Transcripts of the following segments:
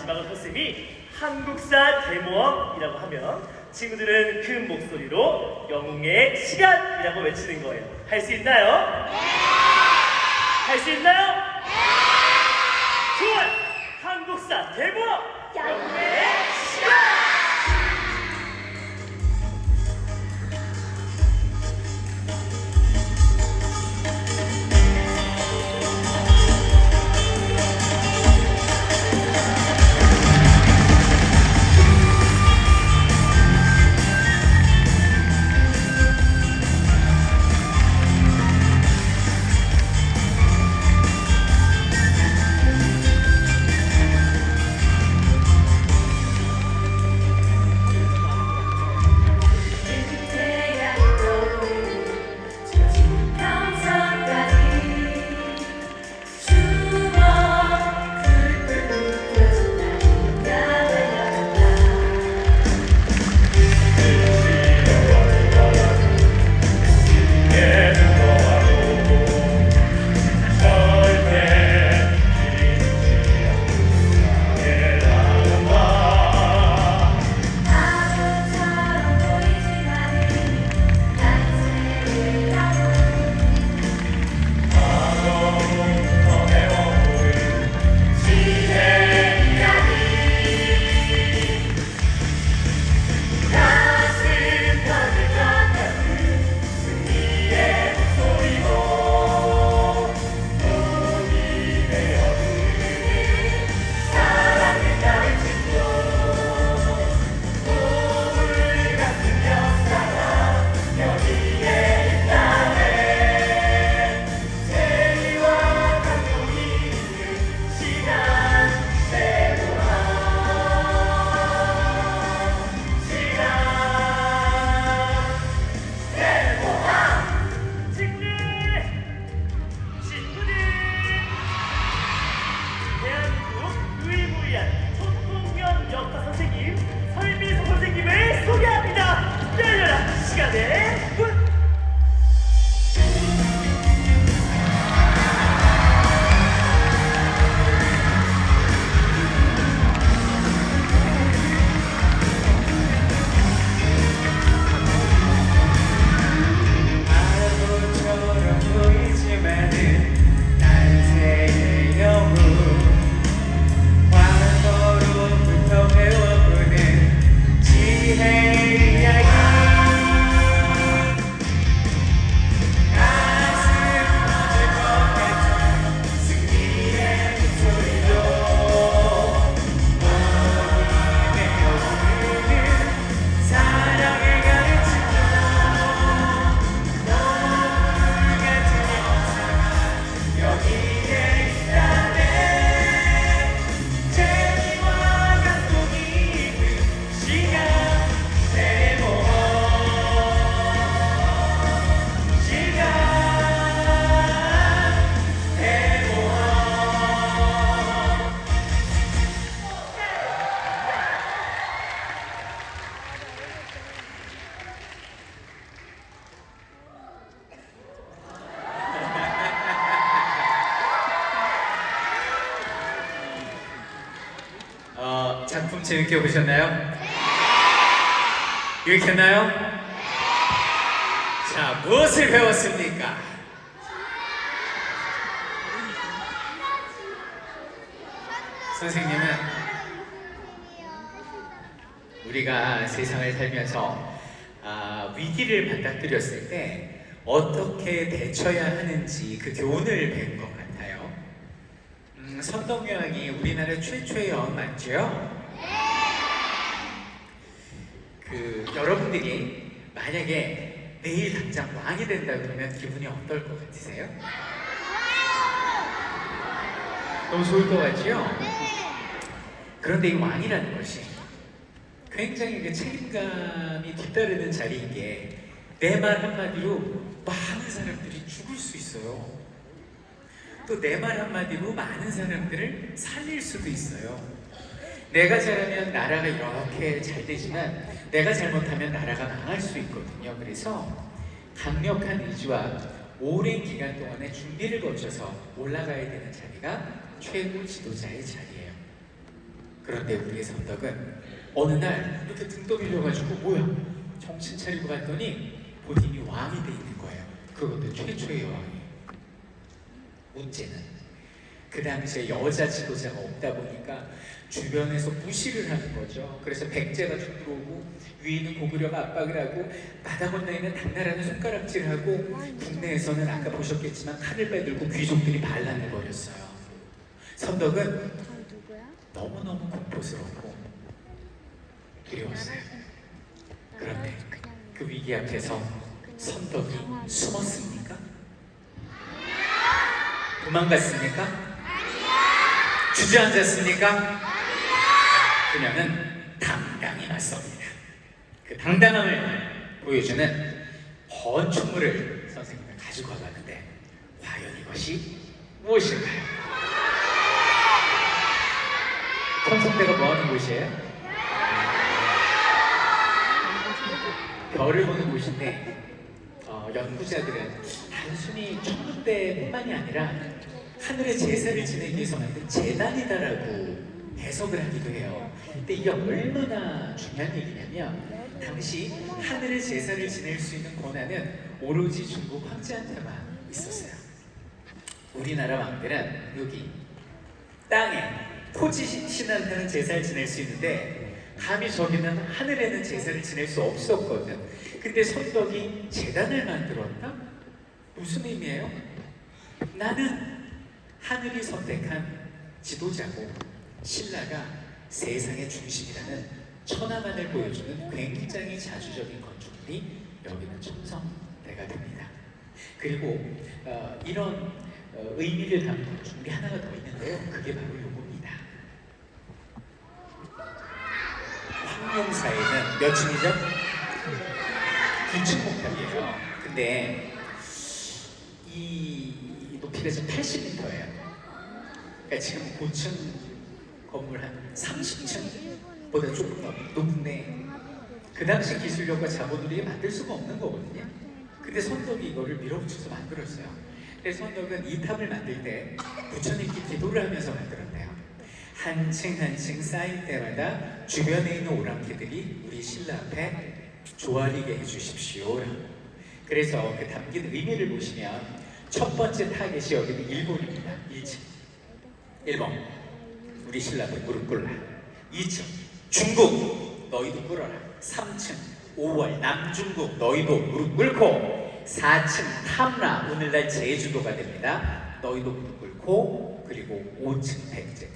마지막으로 선생님이 한국사 대모험이라고 하면 친구들은 큰 목소리로 영웅의 시간이라고 외치는 거예요. 할 수 있나요? 네! 할 수 있나요? 네! 좋아요! 한국사 대모험! 영웅의 시간! 작품 재밌게 보셨나요? 네! 유익했나요? 네! 자, 무엇을 배웠습니까? 선생님은 우리가 세상을 살면서 위기를 맞닥뜨렸을 때 어떻게 대처해야 하는지 그 교훈을 배운 것 같아요. 선덕여왕이 우리나라 최초의 여왕 맞죠? 여러분들이 만약에 내일 당장 왕이 된다 그러면 기분이 어떨 것 같으세요? 너무 좋을 것 같죠? 그런데 이 왕이라는 것이 굉장히 그 책임감이 뒤따르는 자리인 게 내 말 한마디로 많은 사람들이 죽을 수 있어요. 또 내 말 한마디로 많은 사람들을 살릴 수도 있어요. 내가 잘하면 나라가 이렇게 잘 되지만 내가 잘못하면 나라가 망할 수 있거든요. 그래서 강력한 의지와 오랜 기간 동안의 준비를 거쳐서 올라가야 되는 자리가 최고 지도자의 자리예요. 그런데 우리의 선덕은 어느 날 이렇게 등 떠밀려가지고 뭐야? 정신 차리고 봤더니 본인이 왕이 돼 있는 거예요. 그것도 최초의 왕이. 문제는 그 당시에 여자 지도자가 없다 보니까 주변에서 무시를 하는 거죠. 그래서 백제가 들어오고 위에는 고구려가 압박을 하고 바다 건너에는 당나라는 손가락질을 하고 국내에서는 아까 보셨겠지만 칼을 빼들고 귀족들이 반란을 벌였어요. 선덕은 너무너무 공포스럽고 두려웠어요. 그런데 그 위기 앞에서 선덕이 숨었습니까? 도망갔습니까? 주저앉았습니까? 그녀는 당당히 맞섭니다. 그 당당함을 보여주는 건축물을 선생님이 가지고 와봤는데 과연 이것이 무엇일까요? 천성대가 뭐하는 곳이에요? 별을 보는 곳인데 연구자들은 단순히 천문대뿐만이 아니라 하늘의 제사를 지내기 위해서 만든 제단이다라고 해석을 하기도 해요. 근데 이게 얼마나 중요한 얘기냐면 당시 하늘의 제사를 지낼 수 있는 권한은 오로지 중국 황제한테만 있었어요. 우리나라 왕들은 여기 땅에 토지 신한테는 제사를 지낼 수 있는데 감히 저기는 하늘에는 제사를 지낼 수 없었거든. 근데 선덕이 제단을 만들었다? 무슨 의미예요? 나는 하늘이 선택한 지도자고 신라가 세상의 중심이라는 천하만을 보여주는 굉장히 자주적인 건축물이 여기는 첨성대가 됩니다. 그리고 이런 의미를 담은 건축물이 하나가 더 있는데요. 그게 바로 요겁니다. 황룡사에는 몇 층이죠? 9층 목탑이에요. 근데 이 높이가 지금 80m예요. 그러니까 지금 고층 건물 한 30층보다 조금 높은데 그 당시 기술력과 자본으로 만들 수가 없는 거거든요. 근데 선덕이 이거를 밀어붙여서 만들었어요. 그래서 선덕은 이 탑을 만들 때 부처님께 기도를 하면서 만들었대요. 한 층 한 층 쌓일 때마다 주변에 있는 오랑캐들이 우리 신라 앞에 조아리게 해주십시오. 그래서 그 담긴 의미를 보시면 첫 번째 타겟이 여기는 일본입니다. 1층. 일본. 우리 신라 앞에 무릎 꿇라. 2층. 중국. 너희도 꿇어라. 3층. 5월 남중국. 너희도 무릎 꿇고. 4층. 탐라. 오늘날 제주도가 됩니다. 너희도 무릎 꿇고. 그리고 5층 백제.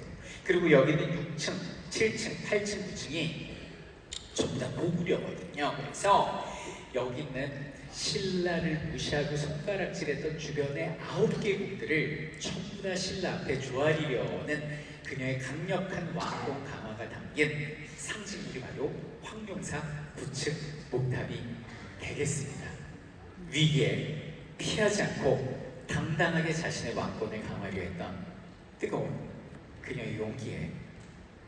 그리고 여기는 6층, 7층, 8층, 9층이 전부 다 고구려거든요. 그래서 여기는 신라를 무시하고 손가락질했던 주변의 9개국들을 전부 다 신라 앞에 조아리려는 그녀의 강력한 왕공 강화가 담긴 상징물이 바로 황룡사 9층 목탑이 되겠습니다. 위기에 피하지 않고 당당하게 자신의 왕권을 강화하려 했던 뜨거운 그녀의 용기에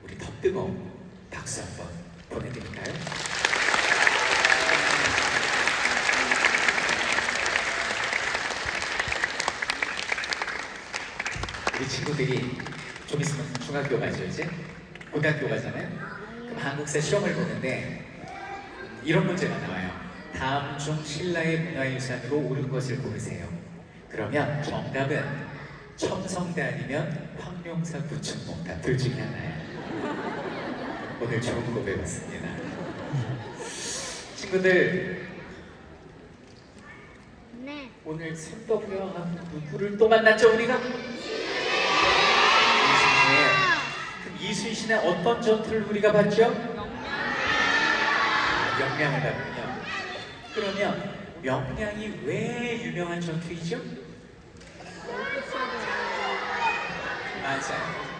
우리 더 뜨거운 박수 한번 보내드릴까요? 우리 친구들이 좀 있으면 중학교 가죠 이제? 고등학교 가잖아요? 그럼 한국사 시험을 보는데 이런 문제가 나와요. 다음 중 신라의 문화유산으로 옳은 것을 고르세요. 그러면 정답은 첨성대 아니면 황룡사 9층 목탑 둘 중에 하나예요. 오늘 좋은 거 배웠습니다. 친구들 네. 오늘 선덕여왕 누구를 또 만났죠 우리가? 그럼 이순신의 어떤 전투를 우리가 봤죠? 명량을 봤군요. 그러면 명량이 왜 유명한 전투이죠? 맞아요.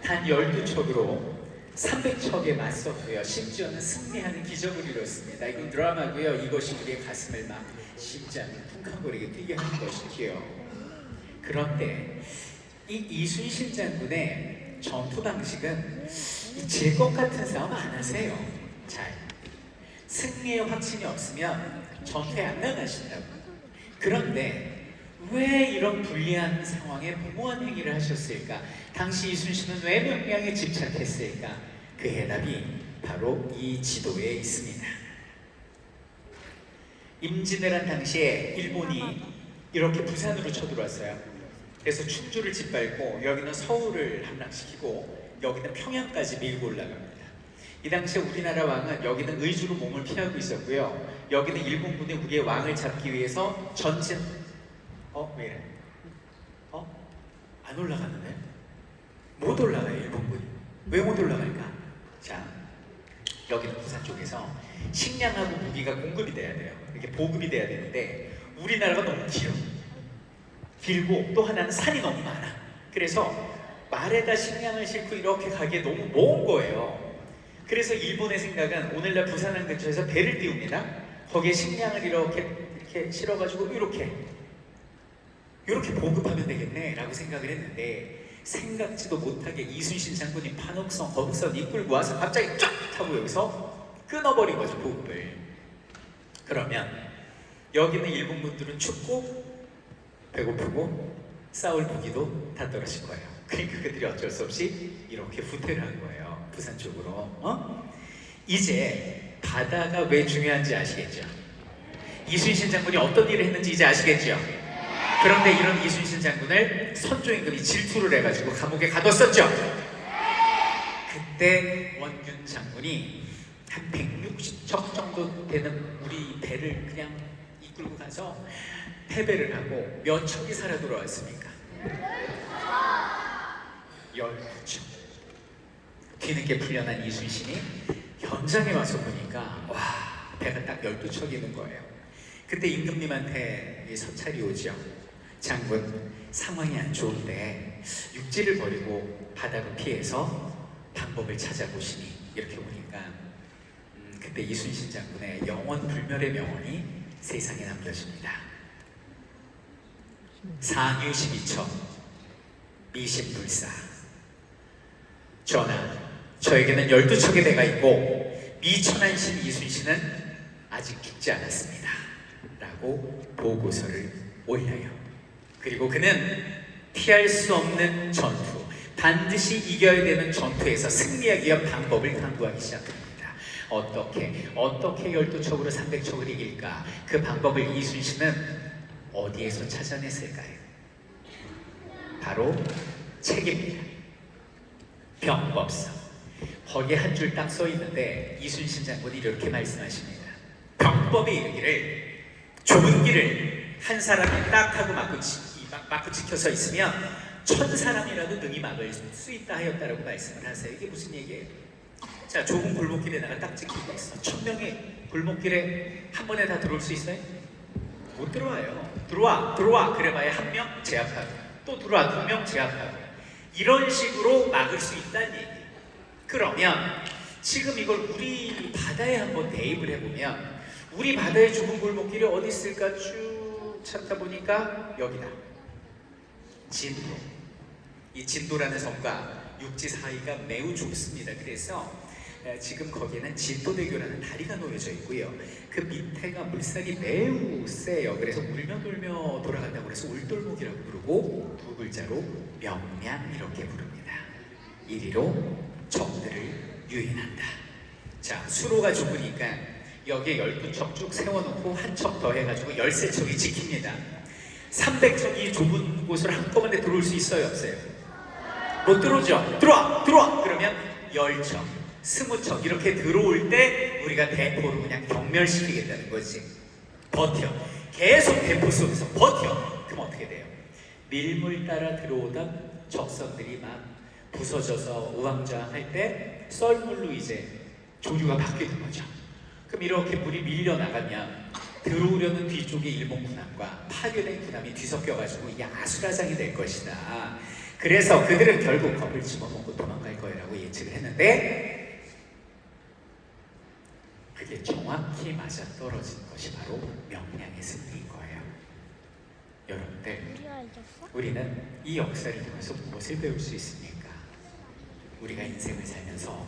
단 12척으로 300척에 맞섰고요. 심지어는 승리하는 기적을 이뤘습니다. 이건 드라마고요. 이것이 우리의 가슴을 막 심장을 쿵쾅거리게 뛰게 하는 것이지요. 그런데 이 이순신 장군의 전투 방식은 질 것 같은 싸움 안 하세요. 잘 승리의 확신이 없으면 전투에 안 나가신다고. 그런데 왜 이런 불리한 상황에 무모한 행위를 하셨을까? 당시 이순신은 왜 명량에 집착했을까? 그 해답이 바로 이 지도에 있습니다. 임진왜란 당시에 일본이 이렇게 부산으로 쳐들어왔어요. 그래서 충주를 짓밟고 여기는 서울을 함락시키고 여기는 평양까지 밀고 올라갑니다. 이 당시에 우리나라 왕은 여기는 의주로 몸을 피하고 있었고요. 여기는 일본군이 우리의 왕을 잡기 위해서 전진. 왜 이래? 안 올라가는데? 못 올라가요, 일본군이. 왜 못 올라갈까? 자, 여기는 부산 쪽에서 식량하고 무기가 공급이 돼야 돼요. 이렇게 보급이 돼야 되는데 우리나라가 너무 길고 또 하나는 산이 너무 많아. 그래서 말에다 식량을 싣고 이렇게 가기에 너무 먼 거예요. 그래서 일본의 생각은 오늘날 부산항 근처에서 배를 띄웁니다. 거기에 식량을 이렇게 실어가지고 이렇게 보급하면 되겠네라고 생각을 했는데 생각지도 못하게 이순신 장군이 판옥선, 거북선 이끌고 와서 갑자기 쫙 하고 여기서 끊어버린 거죠, 보급을. 그러면 여기는 일본군들은 춥고 배고프고 싸울 무기도 다 떨어질 거예요. 그러니까 그들이 어쩔 수 없이 이렇게 후퇴를 한 거예요, 부산 쪽으로. 이제 바다가 왜 중요한지 아시겠죠? 이순신 장군이 어떤 일을 했는지 이제 아시겠죠? 그런데 이런 이순신 장군을 선조임금이 질투를 해가지고 감옥에 가뒀었죠. 그때 원균 장군이 한 160척 정도 되는 우리 배를 그냥 이끌고 가서 패배를 하고 몇 척이 살아 돌아왔습니까? 12척. 뒤늦게 풀려난 이순신이 현장에 와서 보니까 와, 배가 딱 12척 있는 거예요. 그때 임금님한테 이 서찰이 오죠. 장군, 상황이 안 좋은데 육지를 버리고 바다로 피해서 방법을 찾아보시니 이렇게 오니까 그때 이순신 장군의 영원 불멸의 명언이 세상에 남겨집니다. 상유 12척 미신불사. 전하, 저에게는 12척의 배가 있고 미천한신 이순신은 아직 죽지 않았습니다 라고 보고서를 올려요. 그리고 그는 피할 수 없는 전투, 반드시 이겨야 되는 전투에서 승리하기 위한 방법을 강구하기 시작합니다. 어떻게 12척으로 300척을 이길까? 그 방법을 이순신은 어디에서 찾아냈을까요? 바로 책입니다. 병법서. 거기에 한 줄 딱 써 있는데 이순신 장군이 이렇게 말씀하십니다. 병법이 이르기를 좁은 길을 한 사람이 딱 하고 막고 지켜서 있으면 1000사람이라도 능히 막을 수 있다 하였다라고 말씀을 하세요. 이게 무슨 얘기예요? 자, 좁은 골목길에다가 딱 찍히고 있어. 1000명이 골목길에 한 번에 다 들어올 수 있어요? 못 들어와요. 들어와. 그래봐야 한 명 제압하고 또 들어와 2명 제압하고 이런 식으로 막을 수 있다는 얘기예요. 그러면 지금 이걸 우리 바다에 한번 대입을 해보면 우리 바다의 좁은 골목길이 어디 있을까 쭉 찾다 보니까 여기다. 진도. 이 진도라는 섬과 육지 사이가 매우 좁습니다. 그래서 지금 거기에는 진도대교라는 다리가 놓여져 있고요. 그 밑에가 물살이 매우 세요. 그래서 울며 돌며 돌아간다고 해서 울돌목이라고 부르고 두 글자로 명량 이렇게 부릅니다. 이리로 적들을 유인한다. 자, 수로가 좁으니까 여기에 12척 쭉 세워놓고 한 척 더 해가지고 13척이 지킵니다. 300척이 좁은 곳을 한꺼번에 들어올 수 있어요, 없어요? 못 들어오죠? 들어와! 그러면 10척, 20척 이렇게 들어올 때 우리가 대포로 그냥 경멸시키겠다는 거지. 버텨. 계속 대포 속에서 버텨. 그럼 어떻게 돼요? 밀물 따라 들어오던 적선들이 막 부서져서 우왕좌왕할 때 썰물로 이제 조류가 바뀌는 거죠. 그럼 이렇게 물이 밀려나가면 들어오려는 뒤쪽에 일본 군함과 파괴된 군함이 뒤섞여가지고 이게 아수라장이 될 것이다. 그래서 그들은 결국 겁을 집어먹고 도망갈 거라고 예측을 했는데 그게 정확히 맞아떨어진 것이 바로 명량의 승리인 거예요. 여러분들, 우리는 이 역사를 통해서 무엇을 배울 수 있습니까? 우리가 인생을 살면서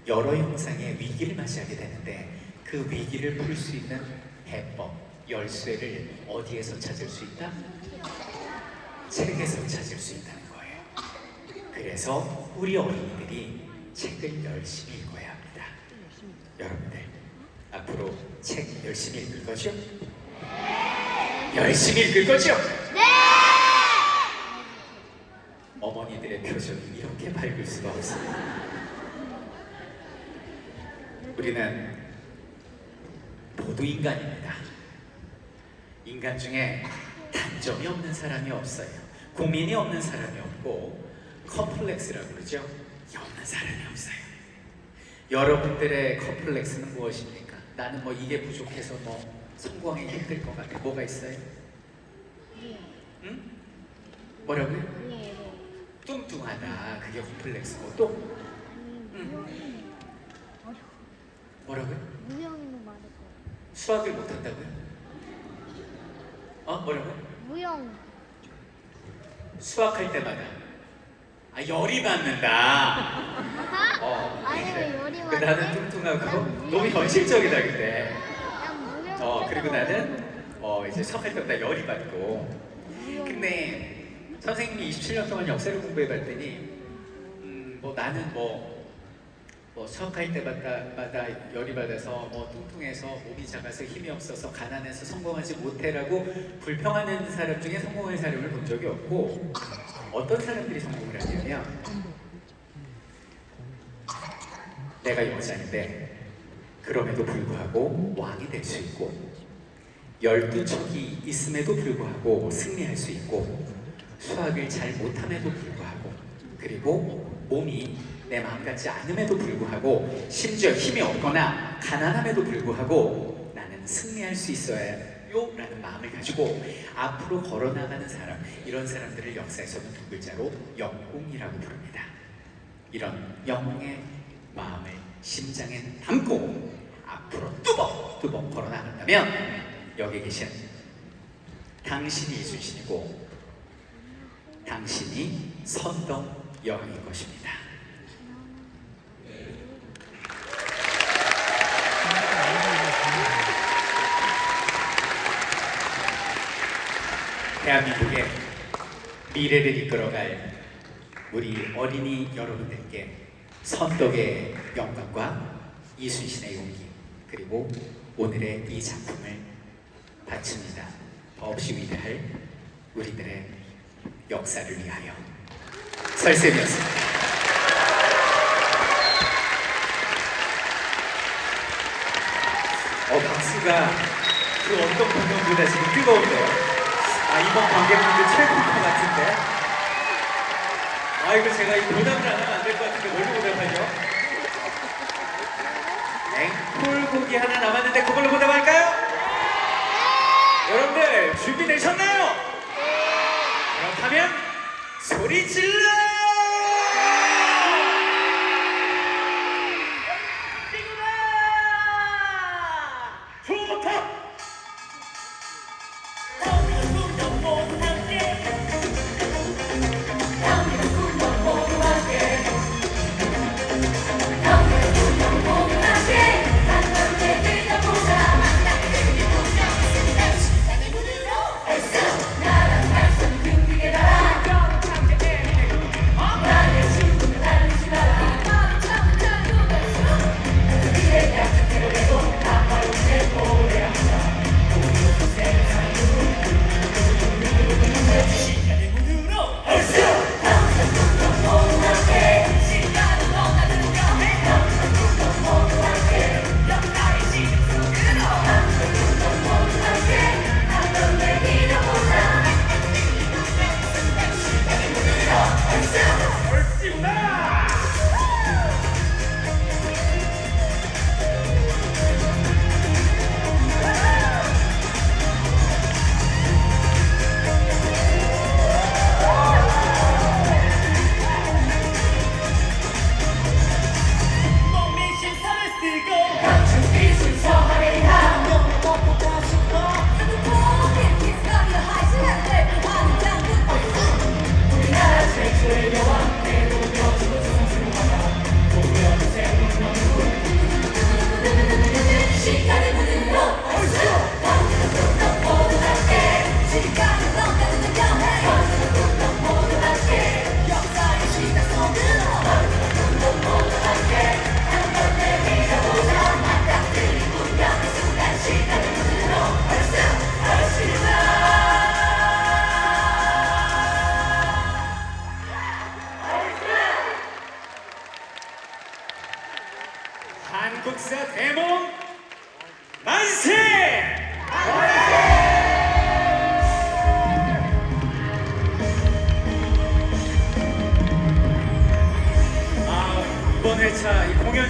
여러 형상의 위기를 맞이하게 되는데 그 위기를 풀 수 있는 해법, 열쇠를 어디에서 찾을 수 있다? 책에서 찾을 수 있다는 거예요. 그래서 우리 어린이들이 책을 열심히 읽어야 합니다. 여러분들 앞으로 책 열심히 읽을 거죠? 열심히 읽을 거죠? 어머니들의 표정이 이렇게 밝을 수가 없습니다. 우리는 모두 인간입니다. 인간 중에 단점이 없는 사람이 없어요. 고민이 없는 사람이 없고 컴플렉스라고 그러죠? 없는 사람이 없어요. 여러분들의 컴플렉스는 무엇입니까? 나는 뭐 이게 부족해서 뭐 성공하기 힘들 것 같아. 뭐가 있어요? 응? 뭐라고요? 뚱뚱하다. 그게 컴플렉스고 또? 응. 뭐라고요? 무용이 많을 거예요. 수학을 못한다고요? 뭐라고요? 무용. 수학할 때마다 열이 받는다. 아니 왜 열이 그 많지? 나는 뚱뚱하고 너무 현실적이다 근데. 난 무용. 그리고 나는 이제 수학할 때마다 열이 받고. 무용. 근데 선생님이 27년 동안 역사를 공부해봤더니 뭐 나는 뭐 수학할 때마다 열이 받아서 뭐 뚱뚱해서 몸이 작아서 힘이 없어서 가난해서 성공하지 못해라고 불평하는 사람 중에 성공한 사람을 본 적이 없고 어떤 사람들이 성공을 하냐면 내가 여자인데 그럼에도 불구하고 왕이 될 수 있고 12척이 있음에도 불구하고 승리할 수 있고 수학을 잘 못함에도 불구하고 그리고 몸이 내 마음 같지 않음에도 불구하고 심지어 힘이 없거나 가난함에도 불구하고 나는 승리할 수 있어야요 라는 마음을 가지고 앞으로 걸어나가는 사람, 이런 사람들을 역사에서는 두 글자로 영웅이라고 부릅니다. 이런 영웅의 마음을 심장에 담고 앞으로 뚜벅뚜벅 걸어나간다면 여기 계신 당신이 이순신이고 당신이 선덕 여왕인 것입니다. 대한민국의 미래를 이끌어갈 우리 어린이 여러분들께 선덕의 영광과 이순신의 용기 그리고 오늘의 이 작품을 바칩니다. 더없이 위대할 우리들의 역사를 위하여. 설쌤이었습니다. 박수가 그 어떤 공연보다 지금 뜨거운데요. 이번 관객분들 최고일 것 같은데. 이거 제가 이 보답을 안 하면 안 될 것 같은데 뭘로 보답하죠? 앵콜곡이 하나 남았는데 그걸로 보답할까요? 여러분들 준비되셨나요? 그렇다면 소리 질러! It's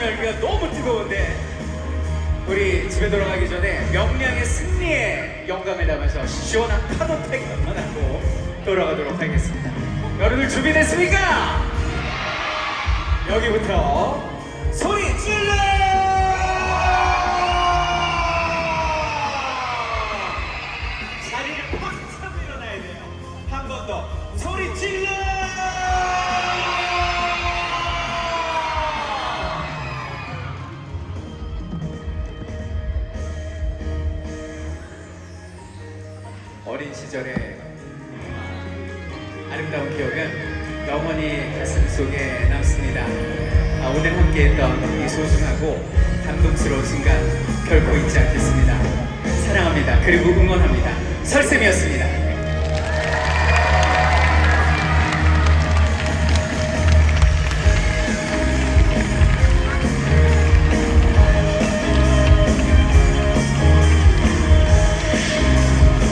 열기가 너무 뜨거운데 우리 집에 돌아가기 전에 명량의 승리의 영광을 담아서 시원한 파도 타기 한번 하고 돌아가도록 하겠습니다. 여러분들 준비됐습니까? 여기부터 소리 질러! 자리를 팍 차고 일어나야 돼요. 한 번 더 소리 질러! 어린 시절의 아름다운 기억은 영원히 가슴 속에 남습니다. 오늘 함께했던 이 소중하고 감동스러운 순간 결코 잊지 않겠습니다. 사랑합니다. 그리고 응원합니다. 설쌤이었습니다.